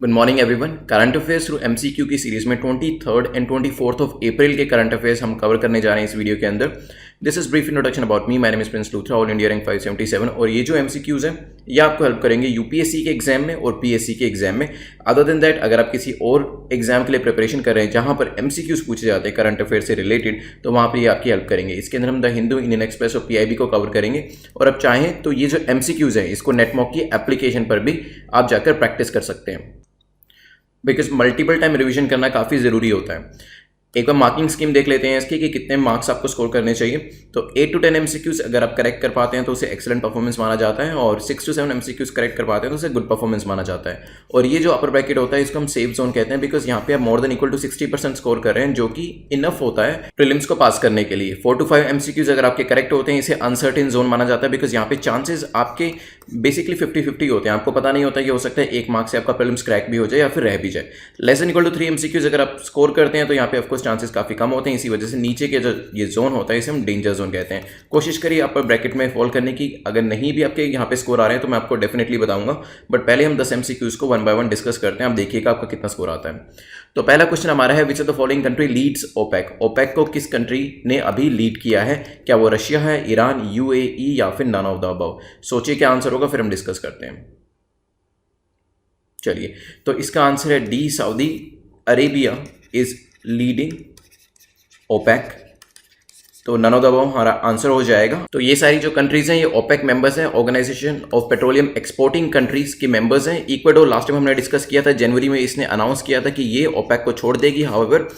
Good morning everyone. Current affairs through MCQ की series में 23rd and 24th of April के current affairs हम cover करने जा रहे हैं इस वीडियो के अंदर। This is brief introduction about me. My name is Prince Luthra, all India rank 577। और ये जो एमसीक्यूज हैं ये आपको हेल्प करेंगे यूपीएससी के एग्जाम में और पीएससी के एग्जाम में। अदर देन दैट, अगर आप किसी और एग्जाम के लिए प्रिपरेशन कर रहे हैं जहां पर एमसीक्यूज पूछे जाते हैं करंट अफेयर से रिलेटेड, तो वहां पर ये आपकी हेल्प करेंगे। इसके अंदर हम द हिंदू, इंडियन एक्सप्रेस और पीआईबी को कवर करेंगे। और अब चाहें तो ये जो एमसीक्यूज है इसको नेटमॉक की एप्लीकेशन पर भी आप जाकर प्रैक्टिस कर सकते हैं, बिकॉज मल्टीपल टाइम रिवीजन करना काफ़ी ज़रूरी होता है। एक बार मार्किंग स्कीम देख लेते हैं इसकी कि कितने मार्क्स आपको स्कोर करने चाहिए। तो 8 to 10 एमसीक्यूज अगर आप करेक्ट कर पाते हैं तो उसे एक्सेलेंट परफॉर्मेंस माना जाता है, और 6 to 7 एमसीक्यूज करेक्ट कर पाते हैं तो उसे गुड परफॉर्मेंस माना जाता है। और ये जो अपर ब्रैकेट होता है इसको हम सेफ जोन कहते हैं, बिकॉज यहाँ पे आप more than equal to 60% score कर रहे हैं, जो कि इनफ होता है प्रीलिम्स को पास करने के लिए। 4 to 5 एमसीक्यूज अगर आपके करेक्ट होते हैं इसे अनसर्टेन जोन माना जाता है, बिकॉज यहाँ पे चांसेस आपके बेसिकली 50-50 होते हैं। आपको पता नहीं होता कि हो सकता है 1 मार्क से आपका प्रीलिम्स क्रैक भी हो जाए या फिर रह भी जाए। Less than equal to 3 MCQs अगर आप स्कोर करते हैं तो यहाँ पे ऑफकोर्स चांसेस काफी कम होते हैं। इसी वजह से नीचे के जो ये जोन होता है इसे हम डेंजर जोन कहते हैं। कोशिश करिए अपर ब्रैकेट में फॉल करने की। अगर नहीं भी आपके यहाँ पे स्कोर आ रहे हैं तो मैं आपको डेफिनेटली बताऊंगा, बट पहले हम 10 एमसीक्यूज को 1 by 1 डिस्कस करते हैं। आप देखिएगा आपका कितना स्कोर आता है। तो पहला क्वेश्चन हमारा है, which of the following country leads OPEC. OPEC को किस कंट्री ने अभी लीड किया है? क्या वो रशिया है, ईरान, यूएई या फिर नन ऑफ द अबव? सोचिए क्या आंसर होगा, फिर हम डिस्कस करते हैं। चलिए, तो इसका आंसर है D, Saudi Arabia is leading OPEC. तो नन ऑफ द अबव हमारा आंसर हो जाएगा। तो ये सारी जो कंट्रीज हैं ये ओपेक मेंबर्स हैं, organisation of petroleum exporting countries के मेंबर्स हैं। इक्वाडोर लास्ट टाइम हमने डिस्कस किया था, जनवरी में इसने अनाउंस किया था कि ये ओपेक को छोड़ देगी। हाउएवर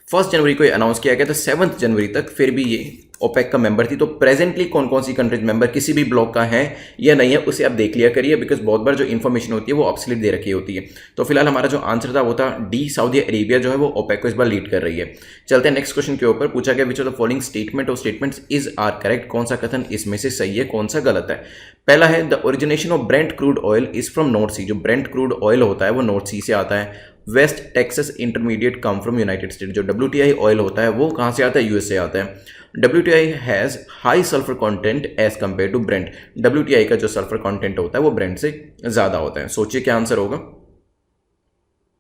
1 जनवरी को ये अनाउंस किया गया था, 7 जनवरी तक फिर भी ये ओपेक का मेंबर थी। तो प्रेजेंटली कौन कौन सी कंट्रीज मेंबर किसी भी ब्लॉक का है या नहीं है उसे आप देख लिया करिए, बिकॉज बहुत बार जो इन्फॉर्मेशन होती है वो ऑब्सोलीट दे रखी होती है। तो फिलहाल हमारा जो आंसर था वो था डी, सऊदी अरेबिया जो है वो ओपेक को इस बार लीड कर रही है। चलते हैं नेक्स्ट क्वेश्चन के ऊपर। पूछा गया विच ऑफ द फॉलोइंग स्टेटमेंट और स्टेटमेंट्स इज आर करेक्ट। कौन सा कथन इसमें से सही है, कौन सा गलत है? पहला है, the origination of Brent crude oil is from North Sea. जो ब्रेंट क्रूड ऑयल होता है वो नॉर्थ सी से आता है। West Texas intermediate come from United state. जो WTI ऑयल होता है वो कहाँ से आता है? यूएस से आता है। WTI has high sulphur content as compare to Brent. WTI का जो सल्फर कंटेंट होता है वो ब्रेंट से ज़्यादा होता है। सोचिए क्या आंसर होगा।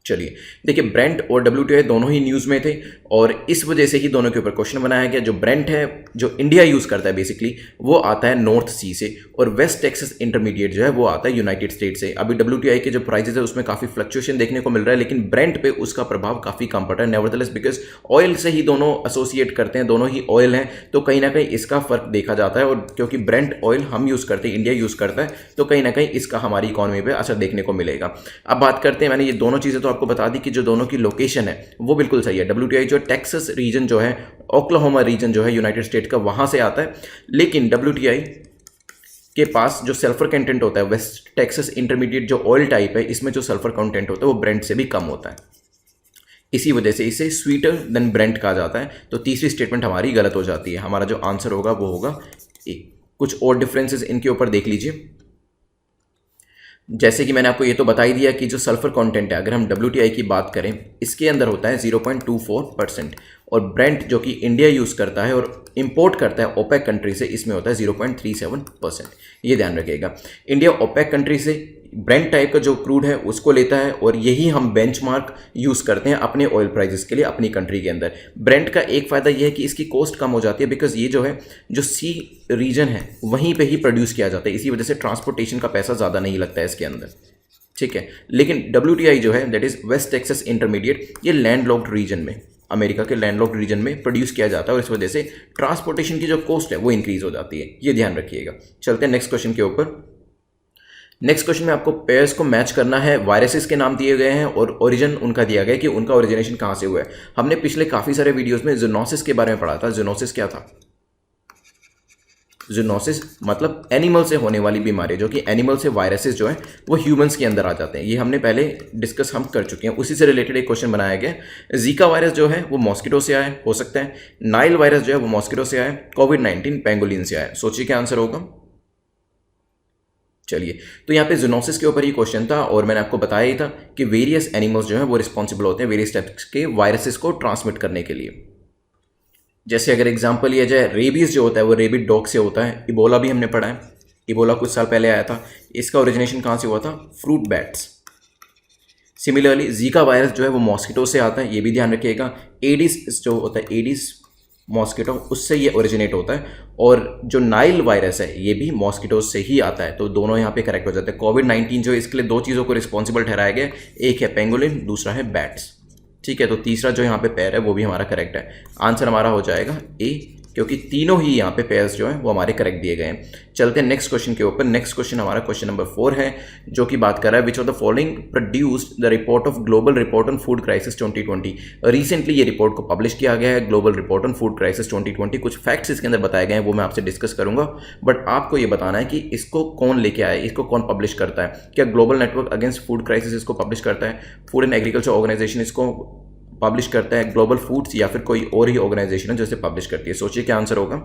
चलिए देखिए, ब्रेंट और WTI दोनों ही न्यूज़ में थे और इस वजह से ही दोनों के ऊपर क्वेश्चन बनाया गया। जो ब्रेंट है जो इंडिया यूज़ करता है बेसिकली वो आता है नॉर्थ सी से, और वेस्ट टेक्सास इंटरमीडिएट जो है वो आता है यूनाइटेड स्टेट से। अभी WTI के जो प्राइसेस है उसमें काफ़ी फ्लक्चुएशन देखने को मिल रहा है, लेकिन ब्रेंट पे उसका प्रभाव काफ़ी कम पड़ रहा है। नेवरदलेस बिकॉज ऑयल से ही दोनों एसोसिएट करते हैं, दोनों ही ऑयल हैं, तो कहीं ना कहीं इसका फर्क देखा जाता है। और क्योंकि ब्रेंट ऑयल हम यूज़ करते हैं, इंडिया यूज़ करता है, तो कहीं ना कहीं इसका हमारी इकोनॉमी पर असर देखने को मिलेगा। अब बात करते हैं, मैंने ये दोनों चीज़ें तो आपको बता दी कि जो दोनों की लोकेशन है वो बिल्कुल सही है। WTI जो टेक्सास रीजन जो है, ओक्लाहोमा रीजन जो है यूनाइटेड स्टेट का, वहां से आता है। लेकिन WTI के पास जो सल्फर कंटेंट होता है, वेस्ट टेक्सास इंटरमीडिएट जो ऑयल टाइप है, इसमें जो सल्फर कंटेंट होता है वो ब्रेंट से भी कम होता है। इसी वजह से इसे स्वीटर देन ब्रेंट कहा जाता है। तो तीसरी स्टेटमेंट हमारी गलत हो जाती है। हमारा जो आंसर होगा वो होगा ए। कुछ और डिफरेंसेस इनके ऊपर देख लीजिए। जैसे कि मैंने आपको ये तो बता ही दिया कि जो सल्फर कंटेंट है, अगर हम WTI की बात करें, इसके अंदर होता है 0.24%, और ब्रेंट जो कि इंडिया यूज़ करता है और इंपोर्ट करता है ओपेक कंट्री से, इसमें होता है 0.37%। ये ध्यान रखिएगा। इंडिया ओपेक कंट्री से ब्रेंट टाइप का जो क्रूड है उसको लेता है, और यही हम बेंचमार्क यूज़ करते हैं अपने ऑयल प्राइसेस के लिए अपनी कंट्री के अंदर। ब्रेंट का एक फ़ायदा यह है कि इसकी कॉस्ट कम हो जाती है, बिकॉज ये जो है जो सी रीजन है वहीं पे ही प्रोड्यूस किया जाता है। इसी वजह से ट्रांसपोर्टेशन का पैसा ज़्यादा नहीं लगता है इसके अंदर, ठीक है। लेकिन WTI जो है that is West Texas intermediate, ये लैंडलॉक्ड रीजन में, अमेरिका के लैंडलॉक्ड रीजन में प्रोड्यूस किया जाता है, और इस वजह से ट्रांसपोर्टेशन की जो कॉस्ट है वो इंक्रीज हो जाती है। ये ध्यान रखिएगा। चलते हैं नेक्स्ट क्वेश्चन के ऊपर। नेक्स्ट क्वेश्चन में आपको पेयर्स को मैच करना है। वायरसेस के नाम दिए गए हैं और ओरिजिन उनका दिया गया है कि उनका ओरिजिनेशन कहाँ से हुआ है। हमने पिछले काफ़ी सारे वीडियोस में जूनोसिस के बारे में पढ़ा था। जूनोसिस क्या था? जूनोसिस मतलब एनिमल से होने वाली बीमारी, जो कि एनिमल से वायरसेस जो है वो ह्यूमंस के अंदर आ जाते हैं। ये हमने पहले डिस्कस हम कर चुके हैं। उसी से रिलेटेड एक क्वेश्चन बनाया गया। जीका वायरस जो है वो मॉस्किटो से आया हो सकता है। नाइल वायरस जो है वो मॉस्किटो से आया। कोविड-19 पेंगोलिन से आया। सोचिए क्या आंसर होगा। चलिए, तो यहाँ पे जूनोसिस के ऊपर ही क्वेश्चन था, और मैंने आपको बताया ही था कि वेरियस एनिमल्स जो है वो रिस्पॉन्सिबल होते हैं वेरियस टाइप्स के वायरसेस को ट्रांसमिट करने के लिए। जैसे अगर एग्जांपल लिया जाए, रेबीज जो होता है वो रेबिड डॉग से होता है। इबोला भी हमने पढ़ा है, इबोला कुछ साल पहले आया था। इसका ओरिजिनेशन कहाँ से हुआ था? Fruit bats. Similarly Zika virus जो है वो मॉस्किटो से आता है, ये भी ध्यान रखिएगा। एडिस जो होता है, एडिस मॉस्किटो, उससे ये ओरिजिनेट होता है। और जो नाइल वायरस है ये भी मॉस्किटो से ही आता है, तो दोनों यहाँ पे करेक्ट हो जाते हैं। कोविड-19 जो है इसके लिए दो चीज़ों को रिस्पॉन्सिबल ठहराया गया, एक है पेंगोलिन, दूसरा है बैट्स। ठीक है, तो तीसरा जो यहाँ पे पेयर है वो भी हमारा करेक्ट है। आंसर हमारा हो जाएगा ए, क्योंकि तीनों ही यहाँ पे पेयर्स जो हैं वो हमारे करेक्ट दिए गए हैं। चलते हैं नेक्स्ट क्वेश्चन के ऊपर। नेक्स्ट क्वेश्चन हमारा क्वेश्चन नंबर 4 है, जो कि बात कर रहा है which of the following produced the report of global report on food crisis 2020। Recently ये रिपोर्ट को पब्लिश किया गया है, global report on food crisis 2020। कुछ फैक्ट्स इसके अंदर बताए गए हैं, वो मैं आपसे डिस्कस करूंगा, बट आपको ये बताना है कि इसको कौन लेके आया, इसको कौन पब्लिश करता है। क्या global network against food crisis इसको पब्लिश करता है, फूड एंड एग्रीकल्चर ऑर्गेनाइजेशन इसको पब्लिश करता है, ग्लोबल फूड्स, या फिर कोई और ही ऑर्गेनाइजेशन है जो इसे पब्लिश करती है। सोचिए क्या आंसर होगा।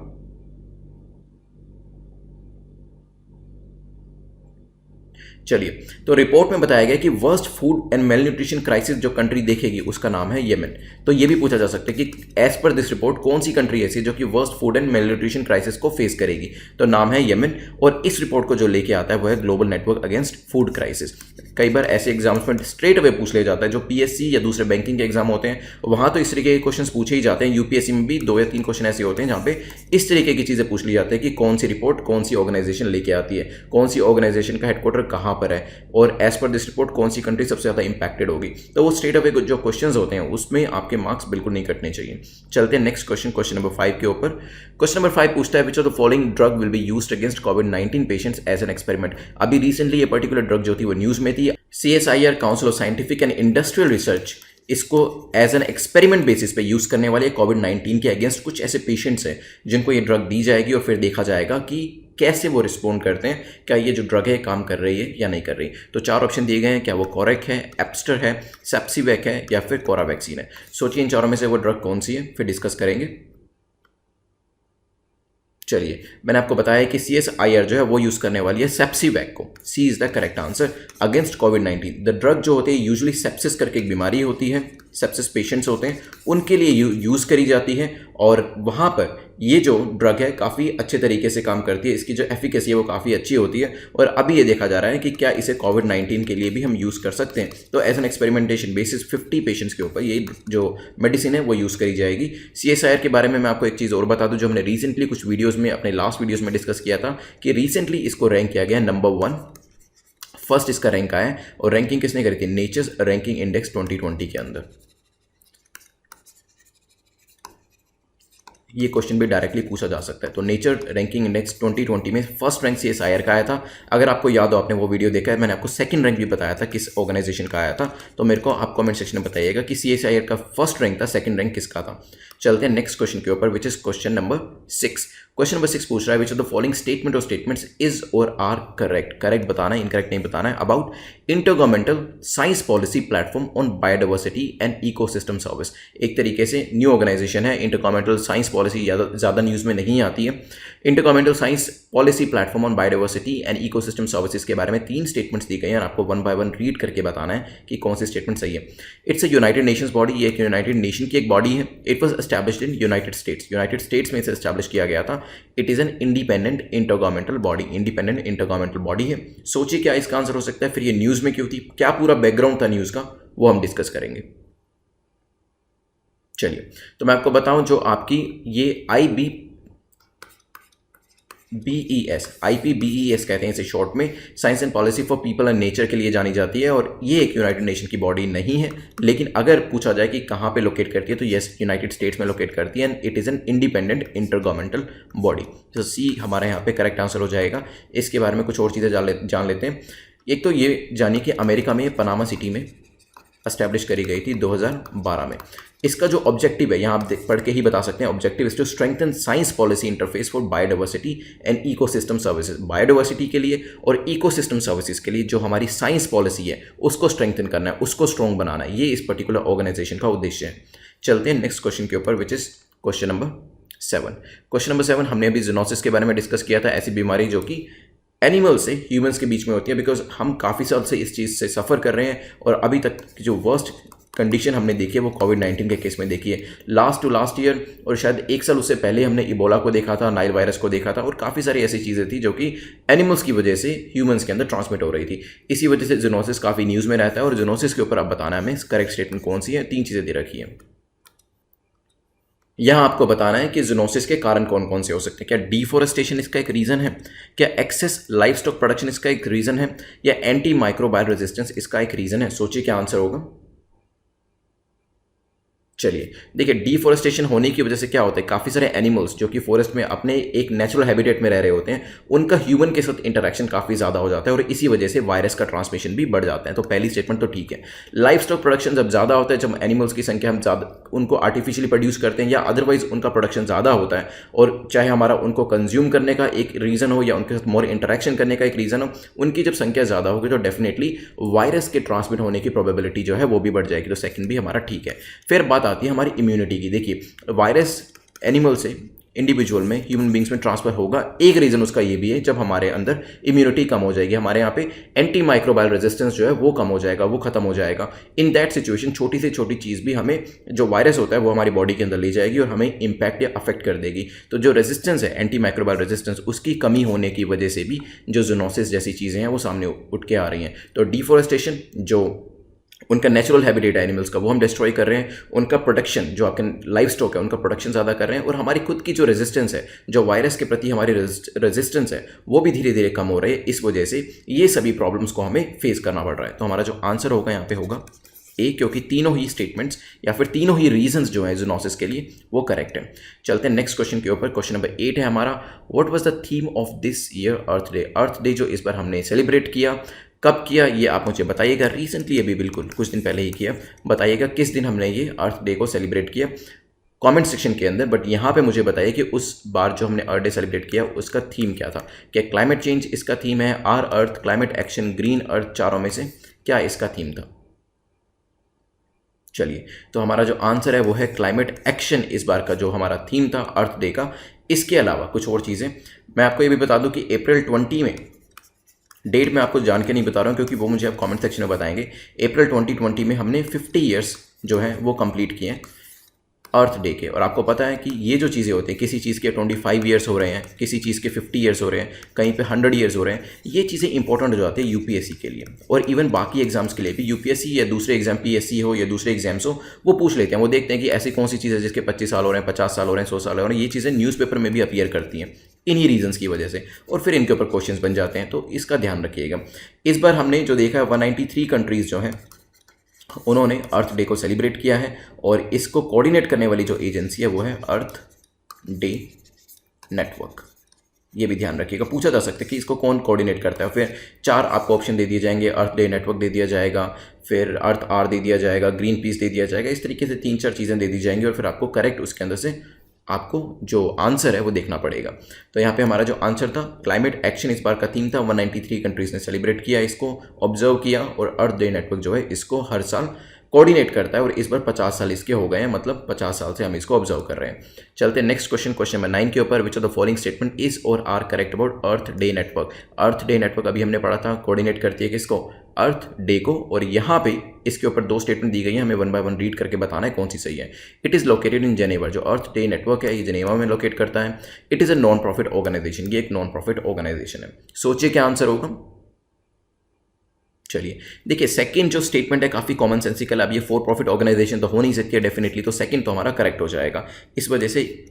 चलिए, तो रिपोर्ट में बताया गया कि worst food and mail nutrition crisis जो कंट्री देखेगी उसका नाम है येमेन। तो ये भी पूछा जा सकता है कि एज पर दिस रिपोर्ट कौन सी कंट्री ऐसी है जो कि worst food and mail nutrition crisis को फेस करेगी, तो नाम है येमेन। और इस रिपोर्ट को जो लेके आता है वो है global network against food crisis. कई बार ऐसे एग्जाम्स में स्ट्रेट अवे पूछ लिया जाता है, जो पीएससी या दूसरे बैंकिंग के एग्जाम होते हैं वहाँ तो इस तरीके के क्वेश्चन पूछे ही जाते हैं। यूपीएससी में भी 2 या 3 क्वेश्चन ऐसे होते हैं जहाँ पे इस तरीके की चीज़ें पूछ ली जाती है कि कौन सी रिपोर्ट कौन सी ऑर्गेनाइजेशन लेके आती है, कौन सी ऑर्गेनाइजेशन का हेडक्वार्टर कहाँ पर है, और एज पर दिस रिपोर्ट कौन सी कंट्री सबसे ज़्यादा इंपैक्टेड होगी। तो वो स्ट्रेट अवे जो क्वेश्चंस होते हैं उसमें आपके मार्क्स बिल्कुल नहीं कटने चाहिए। चलते हैं नेक्स्ट क्वेश्चन, क्वेश्चन नंबर 5 के ऊपर। क्वेश्चन नंबर 5 पूछता है which of the following drug will be used against कोविड-19 पेशेंट्स एज एन एक्सपेरिमेंट। अभी रिसेंटली ये पर्टिकुलर ड्रग जो थी वो न्यूज़ में थी। CSIR council of scientific and industrial research इसको एज एन एक्सपेरिमेंट बेसिस पे यूज़ करने वाले कोविड-19 के अगेंस्ट कुछ ऐसे पेशेंट्स हैं जिनको ये ड्रग दी जाएगी और फिर देखा जाएगा कि कैसे वो रिस्पॉन्ड करते हैं, क्या ये जो ड्रग है काम कर रही है या नहीं कर रही। तो 4 ऑप्शन दिए गए हैं, क्या वो कोरेक है, एप्स्टर है, सेप्सिवैक है, या फिर कोरावैक्सीन है। सोचिए इन चारों में से वो ड्रग कौन सी है, फिर डिस्कस करेंगे। चलिए, मैंने आपको बताया कि CSIR जो है वो यूज़ करने वाली है सेप्सिवैक को। C is the correct answer against कोविड-19। द ड्रग जो होती है यूजुअली सेप्सिस करके एक बीमारी होती है, सेप्सिस पेशेंट्स होते हैं उनके लिए यूज़ करी जाती है, और वहाँ पर ये जो ड्रग है काफ़ी अच्छे तरीके से काम करती है, इसकी जो एफिकेसी है वो काफ़ी अच्छी होती है। और अभी ये देखा जा रहा है कि क्या इसे कोविड-19 के लिए भी हम यूज़ कर सकते हैं। तो as an experimentation basis 50 patients के ऊपर ये जो मेडिसिन है वो यूज़ करी जाएगी। CSIR के बारे में मैं आपको एक चीज़ और बता दूं, जो हमने रिसेंटली कुछ वीडियोज़ में, अपने लास्ट वीडियोज़ में डिस्कस किया था कि रिसेंटली इसको रैंक किया गया नंबर 1, फर्स्ट इसका रैंक आया। और रैंकिंग किसने करी थी, नेचर्स रैंकिंग इंडेक्स 2020 के अंदर। ये क्वेश्चन भी डायरेक्टली पूछा जा सकता है। तो नेचर रैंकिंग इंडेक्स 2020 में फर्स्ट रैंक CSIR का आया था। अगर आपको याद हो, आपने वो वीडियो देखा है, मैंने आपको सेकंड रैंक भी बताया था किस ऑर्गेनाइजेशन का आया था, तो मेरे को आप कमेंट सेक्शन में बताइएगा कि CSIR का फर्स्ट रैंक था, सेकंड रैंक किसका था। चलते हैं नेक्स्ट क्वेश्चन के ऊपर, which is question number 6। Question number 6 पूछ रहा है which of the following statement और statements is or are correct. Correct बताना है, इनकरेक्ट नहीं बताना है। About intergovernmental science policy platform on biodiversity and ecosystem service. एक तरीके से न्यू ऑर्गेनाइजेशन है। इंटरगवर्नमेंटल साइंस पॉलिसी ज़्यादा न्यूज़ में नहीं आती है। Intergovernmental science policy platform on biodiversity and ecosystem services के बारे में 3 स्टेटमेंट्स दी गई हैं और आपको 1 बाय 1 रीड करके बताना है कि कौन सी स्टेटमेंट सही है। It's a United Nations body, ये एक यूनाइटेड नेशन की एक बॉडी है। It was established in United states, United states में इसे एस्टैब्लिश किया गया था। It is an independent intergovernmental body, independent intergovernmental body है। सोचिए क्या इसका आंसर हो सकता है, फिर ये न्यूज़ में क्यों थी, क्या पूरा बैकग्राउंड था न्यूज़ का, वो हम डिस्कस करेंगे। चलिए, तो मैं आपको बताऊं, जो आपकी ये IPBES कहते हैं इसे शॉर्ट में, science and policy for people and nature के लिए जानी जाती है। और ये एक यूनाइटेड नेशन की बॉडी नहीं है, लेकिन अगर पूछा जाए कि कहाँ पे लोकेट करती है तो यस, यूनाइटेड स्टेट्स में लोकेट करती है। And it is an independent intergovernmental body. तो सी हमारे यहाँ पे करेक्ट आंसर हो जाएगा। इसके बारे में कुछ और चीज़ें जान लेते हैं। एक तो ये जानिए कि अमेरिका में पनामा सिटी में एस्टैब्लिश करी गई थी 2012 में। इसका जो ऑब्जेक्टिव है, यहाँ आप पढ़ के ही बता सकते हैं, objective is to strengthen science policy interface for biodiversity and ecosystem services. Biodiversity के लिए और इकोसिस्टम सर्विसेज के लिए जो हमारी साइंस पॉलिसी है उसको स्ट्रेंथन करना है, उसको स्ट्रॉन्ग बनाना है, ये इस पर्टिकुलर ऑर्गेनाइजेशन का उद्देश्य है। चलते हैं नेक्स्ट क्वेश्चन के ऊपर, which is question number 7। Question number 7 हमने अभी ज़ूनोसिस के बारे में डिस्कस किया था, ऐसी बीमारी जो कि एनिमल से ह्यूमंस के बीच में होती है। बिकॉज हम काफ़ी साल से इस चीज़ से सफ़र कर रहे हैं और अभी तक जो वर्स्ट कंडीशन हमने देखी है वो कोविड-19 के केस में देखी है। लास्ट टू लास्ट ईयर और शायद 1 साल उससे पहले हमने इबोला को देखा था, नाइल वायरस को देखा था और काफ़ी सारी ऐसी चीज़ें थी जो कि एनिमल्स की वजह से ह्यूमंस के अंदर ट्रांसमिट हो रही थी। इसी वजह से ज़ूनोसिस काफ़ी न्यूज़ में रहता है और ज़ूनोसिस के ऊपर अब बताना है हमें करेक्ट स्टेटमेंट कौन सी है। 3 चीज़ें दे रखी हैं। यहाँ आपको बताना है कि ज़ूनोसिस के कारण कौन कौन से हो सकते हैं। क्या डिफोरेस्टेशन इसका एक रीज़न है, क्या एक्सेस लाइफ स्टॉक प्रोडक्शन इसका एक रीज़न है, या एंटी माइक्रोबायल रेजिस्टेंस इसका एक रीज़न है। सोचिए क्या आंसर होगा। चलिए देखिए, डिफोरेस्टेशन होने की वजह से क्या होता है, काफ़ी सारे एनिमल्स जो कि फॉरेस्ट में अपने एक नेचुरल हैबिटेट में रह रहे होते हैं, उनका ह्यूमन के साथ इंटरेक्शन काफ़ी ज़्यादा हो जाता है और इसी वजह से वायरस का ट्रांसमिशन भी बढ़ जाता है। तो पहली स्टेटमेंट तो ठीक है। लाइफ स्टॉक प्रोडक्शन जब ज़्यादा होता है, जब एनिमल्स की संख्या हम ज़्यादा उनको आर्टिफिशियली प्रोड्यूस करते हैं या अदरवाइज उनका प्रोडक्शन ज़्यादा होता है, और चाहे हमारा उनको कंज्यूम करने का एक रीज़न हो या उनके साथ मोर इंटरेक्शन करने का एक रीज़न हो, उनकी जब संख्या ज़्यादा होगी तो डेफिनेटली वायरस के ट्रांसमिट होने की प्रोबेबिलिटी जो है वो भी बढ़ जाएगी। तो सेकंड भी हमारा ठीक है। फिर बात आती है हमारी इम्यूनिटी की। देखिए, वायरस एनिमल से इंडिविजुअल में, ह्यूमन बींग्स में ट्रांसफर होगा। एक रीजन उसका ये भी है, जब हमारे अंदर इम्यूनिटी कम हो जाएगी, हमारे यहाँ पे एंटी माइक्रोबायल रेजिस्टेंस जो है वो कम हो जाएगा, वो खत्म हो जाएगा। इन दैट सिचुएशन छोटी से छोटी चीज़ भी हमें, जो वायरस होता है वो हमारी बॉडी के अंदर ले जाएगी और हमें इम्पैक्ट या अफेक्ट कर देगी। तो जो रेजिस्टेंस है, एंटी माइक्रोबायल रेजिस्टेंस, उसकी कमी होने की वजह से भी जो ज़ूनोसिस जैसी चीज़ें हैं वो सामने उठ के आ रही हैं। तो डिफोरेस्टेशन, जो उनका नेचुरल हैबिटेट है एनिमल्स का, वो हम डिस्ट्रॉय कर रहे हैं। उनका प्रोडक्शन, जो आपके लाइफ स्टॉक है, उनका प्रोडक्शन ज़्यादा कर रहे हैं, और हमारी खुद की जो रेजिस्टेंस है, जो वायरस के प्रति हमारी रेजिस्टेंस है, वो भी धीरे धीरे कम हो रही है। इस वजह से ये सभी प्रॉब्लम्स को हमें फेस करना पड़ रहा है। तो हमारा जो आंसर होगा यहाँ पे होगा ए, क्योंकि तीनों ही स्टेटमेंट्स या फिर तीनों ही रीजंस जो है ज़ूनोसिस के लिए वो करेक्ट है। चलते हैं नेक्स्ट क्वेश्चन के ऊपर। क्वेश्चन नंबर 8 है हमारा, what was the theme of this year earth day. Earth day जो इस बार हमने सेलिब्रेट किया, कब किया ये आप मुझे बताइएगा। रिसेंटली अभी बिल्कुल कुछ दिन पहले ही किया। बताइएगा किस दिन हमने ये अर्थ डे को सेलिब्रेट किया कमेंट सेक्शन के अंदर। बट यहाँ पे मुझे बताइए कि उस बार जो हमने अर्थ डे सेलिब्रेट किया उसका थीम क्या था। क्या क्लाइमेट चेंज इसका थीम है, our earth, climate action, green earth, चारों में से क्या इसका थीम था। चलिए, तो हमारा जो आंसर है वो है क्लाइमेट एक्शन इस बार का जो हमारा थीम था अर्थ डे का। इसके अलावा कुछ और चीज़ें मैं आपको ये भी बता दूं कि अप्रैल 20 में, डेट मैं आपको जान के नहीं बता रहा हूँ क्योंकि वो मुझे आप कमेंट सेक्शन में बताएंगे। अप्रैल 2020 में हमने 50 ईयर्स जो है वो कंप्लीट किए हैं अर्थ डे के। और आपको पता है कि ये जो चीज़ें होती हैं, किसी चीज़ के 25 ईयर्स हो रहे हैं, किसी चीज़ के 50 ईयर्स हो रहे हैं, कहीं पे 100 ईयर्स हो रहे हैं, ये चीज़ें इंपॉर्टेंट हो जाती है यूपीएससी के लिए और इवन बाकी एग्जाम्स के लिए भी। यूपीएससी या दूसरे एग्जाम, पीएससी हो या दूसरे एग्जाम्स हो, वो पूछ लेते हैं, वो देखते हैं कि ऐसी कौन सी चीज़ है जिसके 25 साल हो रहे हैं, 50 साल हो रहे हैं, 100 साल हो रहे हैं। ये चीज़ें न्यूज़पेपर में भी अपीयर करती हैं इन्हीं रीजंस की वजह से, और फिर इनके ऊपर क्वेश्चंस बन जाते हैं। तो इसका ध्यान रखिएगा। इस बार हमने जो देखा है 193 कंट्रीज़ जो हैं उन्होंने अर्थ डे को सेलिब्रेट किया है, और इसको कोऑर्डिनेट करने वाली जो एजेंसी है वो है अर्थ डे नेटवर्क। ये भी ध्यान रखिएगा, पूछा जा सकता है कि इसको कौन कोऑर्डिनेट करता है। फिर 4 आपको ऑप्शन दे दिए जाएंगे, अर्थ डे नेटवर्क दे दिया जाएगा, फिर अर्थ आर दे दिया जाएगा, ग्रीन पीस दे दिया जाएगा। इस तरीके से 3-4 चीज़ें दे दी जाएंगी और फिर आपको करेक्ट उसके अंदर से आपको जो आंसर है वो देखना पड़ेगा। तो यहाँ पे हमारा जो आंसर था क्लाइमेट एक्शन इस बार का थीम था। 193 कंट्रीज़ ने सेलिब्रेट किया, इसको ऑब्जर्व किया, और अर्थ डे नेटवर्क जो है इसको हर साल कोऑर्डिनेट करता है, और इस बार 50 साल इसके हो गए हैं, मतलब 50 साल से हम इसको ऑब्जर्व कर रहे हैं। चलते हैं नेक्स्ट क्वेश्चन, क्वेश्चन नंबर 9 के ऊपर। Which of the following statement is or are correct about Earth Day network. Earth Day network अभी हमने पढ़ा था, कोऑर्डिनेट करती है किसको, अर्थ डे को, और यहाँ पे इसके ऊपर 2 स्टेटमेंट दी गई हैं, हमें 1 बाय 1 रीड करके बताना है कौन सी सही है। It is located in Geneva. जो अर्थ डे नेटवर्क है ये जेनेवा में लोकेट करता है। It is a non profit organisation, ये एक नॉन प्रॉफिट ऑर्गेनाइजेशन है। सोचिए क्या आंसर होगा। चलिए देखिए, सेकंड जो स्टेटमेंट है काफ़ी कॉमन सेंसिकल। अब ये फॉर प्रॉफिट ऑर्गेनाइजेशन तो हो नहीं सकती है डेफिनेटली, तो सेकंड तो हमारा करेक्ट हो जाएगा। इस वजह से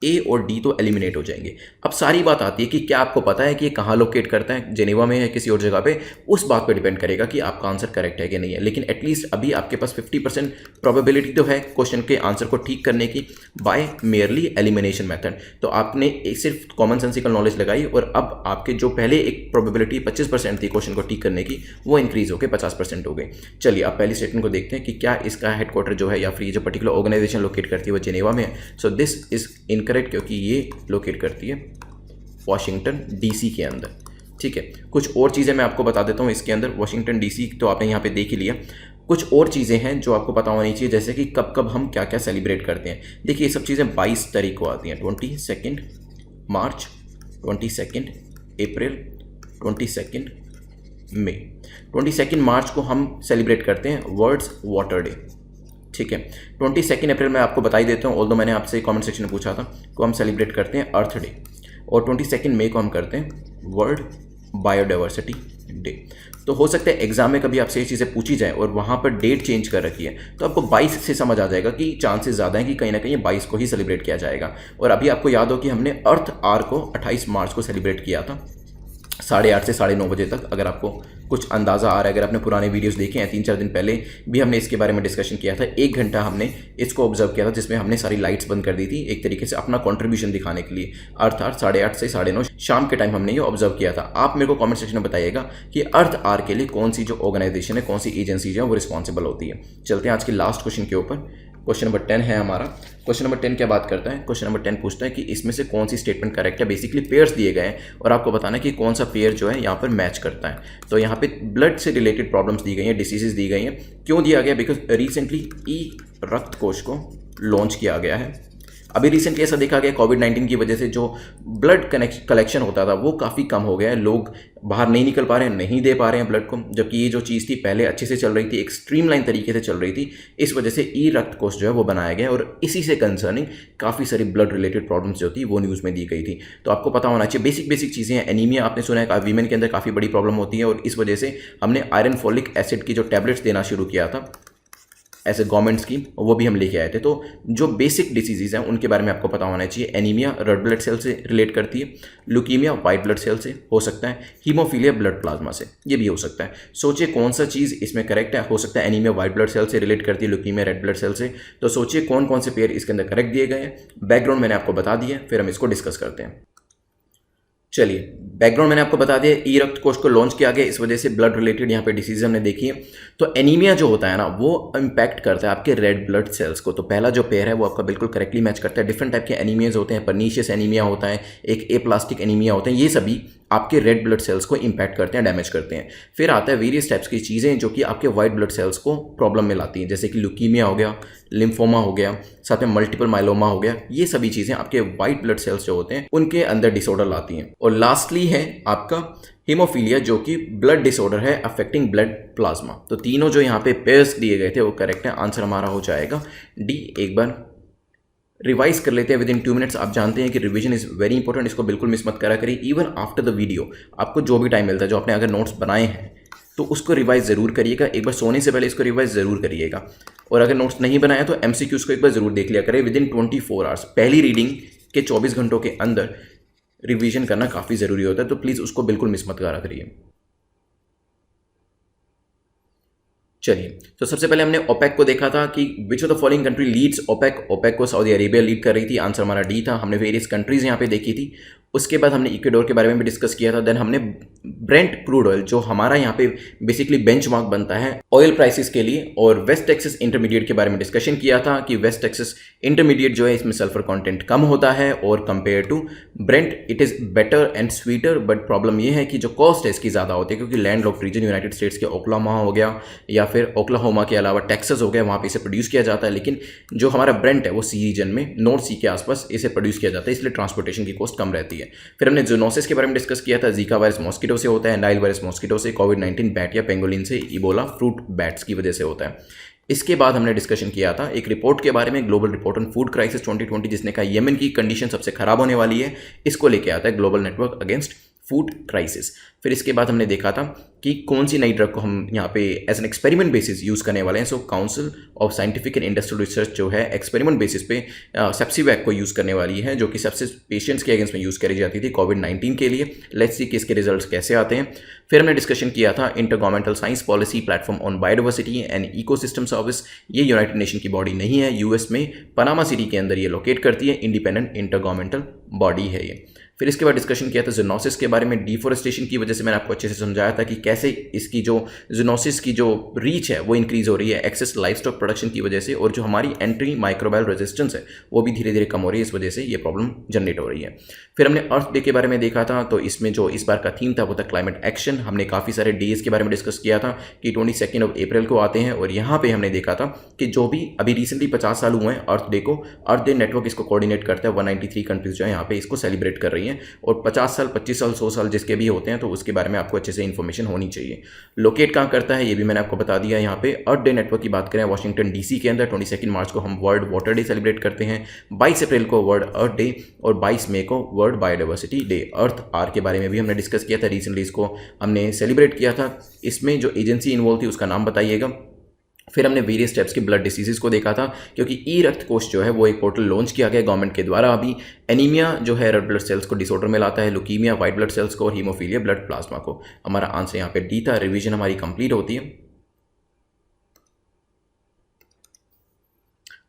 ए और डी तो एलिमिनेट हो जाएंगे। अब सारी बात आती है कि क्या आपको पता है कि ये कहाँ लोकेट करता है, जेनेवा में है किसी और जगह पे। उस बात पे डिपेंड करेगा कि आपका आंसर करेक्ट है कि नहीं है। लेकिन एटलीस्ट अभी आपके पास 50% प्रोबेबिलिटी तो है क्वेश्चन के आंसर को ठीक करने की बाय मेयरली एलिमिनेशन मेथड। तो आपने एक सिर्फ कॉमन सेंसिकल नॉलेज लगाई, और अब आपके जो पहले एक प्रोबेबिलिटी 25% थी क्वेश्चन को ठीक करने की, वो इंक्रीज होकर 50% हो गई। चलिए आप पहली स्टेटमेंट को देखते हैं कि क्या इसका हेडक्वार्टर जो है या फिर ये जो पर्टिकुलर ऑर्गेनाइजेशन लोकेट करती है वो जेनेवा में है। सो दिस इज इनकरेक्ट, क्योंकि ये लोकेट करती है वॉशिंगटन डीसी के अंदर। ठीक है, कुछ और चीज़ें मैं आपको बता देता हूँ इसके अंदर। वॉशिंगटन डीसी तो आपने यहाँ पे देख ही लिया। कुछ और चीज़ें हैं जो आपको पता होनी चाहिए, जैसे कि कब कब हम क्या क्या सेलिब्रेट करते हैं। देखिए ये सब चीज़ें 22 तारीख को आती हैं। 22 मार्च, 22 अप्रैल, 22 मई। 22 मार्च को हम सेलिब्रेट करते हैं वर्ल्ड्स वाटर डे। ठीक है। 22 अप्रैल मैं आपको बता ही देता हूँ, ऑल्दो मैंने आपसे कमेंट सेक्शन में पूछा था, को हम सेलिब्रेट करते हैं अर्थ डे, और 22 मई को हम करते हैं वर्ल्ड बायोडाइवर्सिटी डे। तो हो सकता है एग्जाम में कभी आपसे ये चीज़ें पूछी जाए और वहाँ पर डेट चेंज कर रखी है, तो आपको 22 से समझ आ जाएगा कि चांसेस ज़्यादा हैं कि कहीं ना कहीं 22 को ही सेलिब्रेट किया जाएगा। और अभी आपको याद हो कि हमने अर्थ आर को 28 मार्च को सेलिब्रेट किया था 8:30 से 9:30 बजे तक। अगर आपको कुछ अंदाज़ा आ रहा है, अगर आपने पुराने वीडियोस देखे हैं, 3-4 दिन पहले भी हमने इसके बारे में डिस्कशन किया था। 1 घंटा हमने इसको ऑब्जर्व किया था, जिसमें हमने सारी लाइट्स बंद कर दी थी, एक तरीके से अपना कंट्रीब्यूशन दिखाने के लिए। अर्थात 8:30 से 9:30 शाम के टाइम हमने ये ऑब्जर्व किया था। आप मेरे को कमेंट सेक्शन में बताइएगा कि अर्थ आर के लिए कौन सी जो ऑर्गेनाइजेशन है, कौन सी एजेंसी जो है वो रिस्पॉन्सिबल होती है। चलते हैं आज के लास्ट क्वेश्चन के ऊपर। क्वेश्चन नंबर 10 है हमारा। क्वेश्चन नंबर 10 क्या बात करता है? क्वेश्चन नंबर 10 पूछता है कि इसमें से कौन सी स्टेटमेंट करेक्ट है। बेसिकली पेयर्स दिए गए हैं और आपको बताना है कि कौन सा पेयर जो है यहाँ पर मैच करता है। तो यहाँ पे ब्लड से रिलेटेड प्रॉब्लम्स दी गई हैं, डिसीजेज दी गई हैं। क्यों दिया गया? बिकॉज रिसेंटली ई रक्त कोष को लॉन्च किया गया है। अभी रिसेंटली ऐसा देखा गया कोविड-19 की वजह से जो ब्लड कलेक्शन होता था वो काफ़ी कम हो गया है। लोग बाहर नहीं निकल पा रहे हैं, नहीं दे पा रहे हैं ब्लड को, जबकि ये जो चीज़ थी पहले अच्छे से चल रही थी, एक स्ट्रीमलाइन तरीके से चल रही थी। इस वजह से ई रक्त कोष जो है वो बनाया गया और इसी से कंसर्निंग काफ़ी सारी ब्लड रिलेटेड प्रॉब्लम्स जो थी वो न्यूज़ में दी गई थी। तो आपको पता होना चाहिए बेसिक चीज़ें हैं। एनीमिया आपने सुना है वीमेन के अंदर काफ़ी बड़ी प्रॉब्लम होती है और इस वजह से हमने आयरन फोलिक एसिड की जो टैबलेट्स देना शुरू किया था ऐसे गवर्नमेंट स्कीम, वो भी हम लेके आए थे। तो जो बेसिक डिसीजेज हैं उनके बारे में आपको पता होना चाहिए। एनीमिया रेड ब्लड सेल से रिलेट करती है, ल्यूकीमिया वाइट ब्लड सेल से हो सकता है, हीमोफीलिया ब्लड प्लाज्मा से ये भी हो सकता है। सोचिए कौन सा चीज़ इसमें करेक्ट है। हो सकता है एनीमिया वाइट ब्लड सेल से रिलेट करती है, ल्यूकीमिया रेड ब्लड सेल से। तो सोचिए कौन कौन से पेयर इसके अंदर करेक्ट दिए गए हैं। बैकग्राउंड मैंने आपको बता दिया, फिर हम इसको डिस्कस करते हैं। चलिए, बैकग्राउंड मैंने आपको बता दिया। ई रक्त कोष को लॉन्च किया गया, इस वजह से ब्लड रिलेटेड यहाँ पे डिसीज हमने देखी है। तो एनीमिया जो होता है ना वो इम्पैक्ट करता है आपके रेड ब्लड सेल्स को। तो पहला जो पेयर है वो आपका बिल्कुल करेक्टली मैच करता है। डिफरेंट टाइप के एनीमियाज होते हैं, पर्नीशियस एनीमिया होता है, एक एप्लास्टिक एनीमिया होते हैं, ये सभी आपके रेड ब्लड सेल्स को इम्पैक्ट करते हैं, डैमेज करते हैं। फिर आता है वेरियस टाइप्स की चीज़ें जो कि आपके वाइट ब्लड सेल्स को प्रॉब्लम में लाती हैं, जैसे कि ल्यूकीमिया हो गया, लिम्फोमा हो गया, साथ में मल्टीपल माइलोमा हो गया। ये सभी चीज़ें आपके वाइट ब्लड सेल्स जो होते हैं उनके अंदर डिसऑर्डर लाती हैं। और लास्टली है आपका हीमोफीलिया, जो कि ब्लड डिसऑर्डर है अफेक्टिंग ब्लड प्लाज्मा। तो तीनों जो यहाँ पे पेयर्स दिए गए थे वो करेक्ट है। आंसर हमारा हो जाएगा डी। एक बार रिवाइज कर लेते हैं विद इन 2 मिनट्स। आप जानते हैं कि रिवीजन इज़ वेरी इंपॉर्टेंट, इसको बिल्कुल मिस मत करा करिए। इवन आफ्टर द वीडियो आपको जो भी टाइम मिलता है, जो आपने अगर नोट्स बनाए हैं तो उसको रिवाइज ज़रूर करिएगा। एक बार सोने से पहले इसको रिवाइज ज़रूर करिएगा। और अगर नोट्स नहीं बनाया तो MCQs को एक बार ज़रूर देख लिया करें विद इन 24 आवर्स। पहली रीडिंग के 24 घंटों के अंदर रिवीजन करना काफ़ी ज़रूरी होता है, तो प्लीज़ उसको बिल्कुल मिस मत करा करिए। चलिए, तो सबसे पहले हमने ओपेक को देखा था कि which of the following country leads OPEC. OPEC को सऊदी अरेबिया लीड कर रही थी। आंसर हमारा डी था। हमने वेरियस कंट्रीज यहाँ पे देखी थी। उसके बाद हमने इक्वेडोर के बारे में भी डिस्कस किया था। देन हमने ब्रेंट क्रूड ऑयल, जो हमारा यहाँ पे बेसिकली बेंचमार्क बनता है ऑयल प्राइसेस के लिए, और वेस्ट टेक्सास इंटरमीडिएट के बारे में डिस्कशन किया था कि वेस्ट टेक्सास इंटरमीडिएट जो है इसमें सल्फर कंटेंट कम होता है और compare to Brent it is better and sweeter. But problem ये है कि जो कॉस्ट है इसकी ज़्यादा होती है, क्योंकि land locked region United States के ओक्लाहोमा हो गया या फिर ओक्लाहोमा के अलावा टेक्सास हो गया, वहाँ पे इसे प्रोड्यूस किया जाता है। लेकिन जो हमारा ब्रेंट है वो सी रीजन में नॉर्थ सी के आसपास इसे प्रोड्यूस किया जाता है, इसलिए ट्रांसपोर्टेशन की कॉस्ट कम रहती है। फिर हमने जूनोसिस के बारे में डिस्कस किया था। जीका वायरस मॉस्किटो से होता है, नाइल वायरस मॉस्किटो से, कोविड-19 बैट या पेंगोलिन से, इबोला फ्रूट बैट्स की वजह से होता है। इसके बाद हमने डिस्कशन किया था एक रिपोर्ट के बारे में, global report on food crisis 2020, जिसने कहा यमन की कंडीशन सबसे खराब होने वाली है। इसको लेके आता है global network against food crisis. फिर इसके बाद हमने देखा था कि कौन सी नई ड्रग को हम यहाँ पे as an experiment basis use करने वाले हैं। So council of scientific and industrial research जो है एक्सपेरिमेंट बेसिस पे सेप्सिवैक को यूज़ करने वाली है, जो कि सेप्सिस पेशेंट्स के अगेंस्ट में यूज़ करी जाती थी कोविड-19 के लिए। लेट्स सी कि इसके रिजल्ट्स कैसे आते हैं। फिर हमने डिस्कशन किया था intergovernmental science policy platform on biodiversity and ecosystem service. ये यूनाइटेड नेशन की बॉडी नहीं है, यूएस में पनामा सिटी के अंदर ये लोकेट करती है, इंडिपेंडेंट इंटरगवर्नमेंटल बॉडी है ये। फिर इसके बाद डिस्कशन किया था जूनोसिस के बारे में। डिफोरेस्टेशन की वजह से मैंने आपको अच्छे से समझाया था कि कैसे इसकी जो जूनोसिस की जो रीच है वो इंक्रीज हो रही है एक्सेस लाइफ स्टॉक प्रोडक्शन की वजह से, और जो हमारी एंट्री माइक्रोबायल रेजिस्टेंस है वो भी धीरे धीरे कम हो रही है, इस वजह से ये प्रॉब्लम जनरेट हो रही है। फिर हमने अर्थ डे के बारे में देखा था, तो इसमें जो इस बार का थीम था वो था क्लाइमेट एक्शन। हमने काफ़ी सारे डेज के बारे में डिस्कस किया था कि 22 अप्रैल को आते हैं, और यहाँ पे हमने देखा था कि जो भी अभी रिसेंटली 50 साल हुए हैं अर्थ डे को, अर्थ डे नेटवर्क इसको कोऑर्डिनेट करता है। 193 कंट्रीज जो है यहाँ पे इसको सेलिब्रेट कर रही हैं हैं, और 50 साल 25 साल 100 साल जिसके भी होते हैं तो उसके बारे में आपको अच्छे से इन्फॉर्मेशन होनी चाहिए। लोकेट कहाँ करता है ये भी मैंने आपको बता दिया। यहाँ पे अर्थ डे नेटवर्क की बात करें वाशिंगटन DC के अंदर 22 मार्च को हम वर्ल्ड वाटर डे सेलिब्रेट करते हैं, 22 अप्रैल को वर्ल्ड अर्थ डे और 22 मई को world biodiversity day. Earth hour के बारे में भी हमने डिस्कस किया था, रिसेंटली इसको हमने सेलिब्रेट किया था। इसमें जो एजेंसी इन्वॉल्व थी उसका नाम बताइएगा। फिर हमने वेरियस टाइप्स की ब्लड डिसीजेस को देखा था, क्योंकि ई रक्त कोष जो है वो एक पोर्टल लॉन्च किया गया गवर्नमेंट के द्वारा। अभी एनीमिया जो है रेड ब्लड सेल्स को डिसऑर्डर में लाता है, लुकीमिया वाइट ब्लड सेल्स को, और हीमोफीलिया ब्लड प्लाज्मा को। हमारा आंसर यहाँ पे डी था। रिवीजन हमारी कंप्लीट होती है।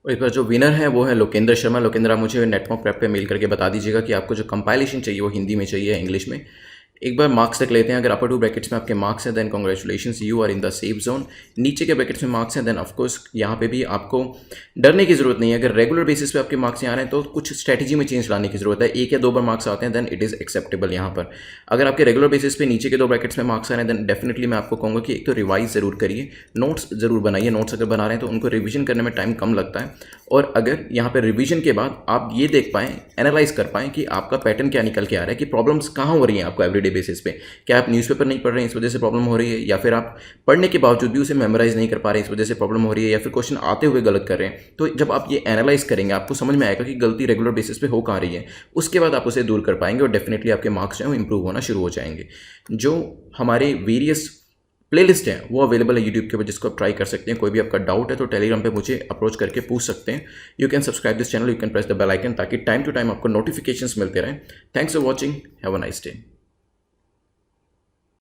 और इस पर जो विनर है वो है लोकेंद्र शर्मा। लोकेंद्र, आप मुझे नेटवर्क प्रेप पे मेल करके बता दीजिएगा कि आपको जो कंपाइलेशन चाहिए वो हिंदी में चाहिए, इंग्लिश में। एक बार मार्क्स तक लेते हैं। अगर अपर 2 ब्रैकेट्स में आपके मार्क्स हैं then congratulations, you are in the safe zone. नीचे के ब्रैकेट्स में मार्क्स हैं देन ऑफकोर्स यहाँ पे भी आपको डरने की जरूरत नहीं है। अगर रेगुलर बेसिस पे आपके मार्क्स यहाँ आ रहे हैं तो कुछ स्ट्रैटेजी में चेंज लाने की जरूरत है। 1 या 2 बार मार्क्स आते हैं देन इट इज़ एक्सेप्टेबल यहाँ पर। अगर आपके रेगुलर बेसिस पे नीचे के 2 ब्रैकेट्स में मार्क्स आ रहे हैं देन डेफिनेटली मैं आपको कहूँगा कि एक तो रिवाइज ज़रूर करिए, नोट्स ज़रूर बनाइए। नोट्स अगर बना रहे हैं तो उनको रिविजन करने में टाइम कम लगता है, और अगर यहाँ पर रिविजन के बाद आप ये देख पाएँ, एनालाइज कर पाएँ कि आपका पैटर्न क्या निकल के आ रहा है, कि प्रॉब्लम्स कहाँ हो रही हैं आपको एवरीडे बेसिस पे। क्या आप न्यूज़पेपर नहीं पढ़ रहे हैं इस वजह से प्रॉब्लम हो रही है, या फिर आप पढ़ने के बावजूद भी उसे मेमोराइज नहीं कर पा रहे हैं इस वजह से प्रॉब्लम हो रही है, या फिर क्वेश्चन आते हुए गलत कर रहे हैं। तो जब आप ये एनालाइज करेंगे आपको समझ में आएगा कि गलती रेगुलर बेसिस पे हो कहाँ रही है। उसके बाद आप उसे दूर कर पाएंगे और डेफिनेटली आपके मार्क्स जो है वो इंप्रूव होना शुरू हो जाएंगे। जो हमारे वेरियस प्लेलिस्ट है वो अवेलेबल है यूट्यूब के ऊपर, जिसको आप ट्राई कर सकते हैं। कोई भी आपका डाउट है तो टेलीग्राम पे मुझे अप्रोच करके पूछ सकते हैं। You can subscribe this channel, you can press the bell icon, ताकि टाइम टू टाइम आपको नोटिफिकेशंस मिलते रहें। Thanks for watching, have a nice day.